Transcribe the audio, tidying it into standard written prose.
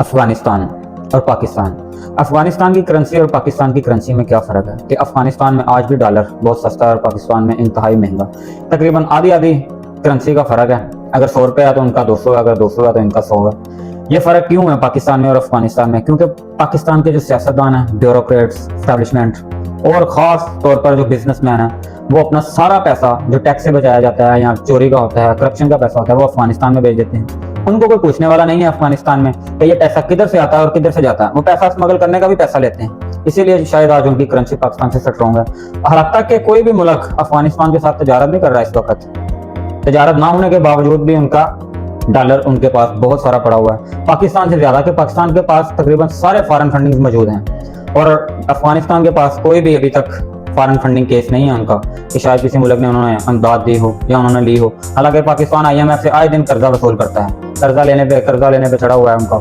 अफगानिस्तान और पाकिस्तान। अफगानिस्तान की करेंसी और पाकिस्तान की करेंसी में क्या फ़र्क है कि अफगानिस्तान में आज भी डॉलर बहुत सस्ता है और पाकिस्तान में इंतहाई महंगा। तकरीबन आधी आधी करेंसी का फ़र्क है। अगर 100 रुपये है तो उनका 200 है, अगर 200 है तो इनका 100 है। ये फ़र्क क्यों है पाकिस्तान में और अफगानिस्तान में? क्योंकि पाकिस्तान के जो सियासतदान हैं, ब्यूरोक्रेट्स, स्टैब्लिशमेंट और ख़ास तौर पर जो बिजनेसमैन हैं, वो अपना सारा पैसा जो टैक्स से बचाया जाता है या चोरी का होता है, करप्शन का पैसा होता है, वो अफगानिस्तान में भेज देते हैं। उनको कोई पूछने वाला नहीं है अफगानिस्तान में कि ये पैसा किधर से आता है और किधर से जाता है। वो पैसा स्मगल करने का भी पैसा लेते हैं। इसीलिए शायद आज उनकी करेंसी पाकिस्तान से स्ट्रॉन्ग है। हालांकि तक कि कोई भी मुल्क अफगानिस्तान के साथ तजारत नहीं कर रहा है इस वक्त। तजारत ना होने के बावजूद भी उनका डॉलर उनके पास बहुत सारा पड़ा हुआ है, पाकिस्तान से ज्यादा। कि पाकिस्तान के पास तकरीबन सारे फॉरेन फंडिंग मौजूद हैं और अफगानिस्तान के पास कोई भी अभी तक फॉरेन फंडिंग केस नहीं है उनका कि शायद किसी मुल्क ने उन्होंने इमदाद दी हो या उन्होंने ली हो। हालांकि पाकिस्तान IMF से आए दिन कर्जा वसूल करता है, कर्जा लेने पे चढ़ा हुआ है उनका।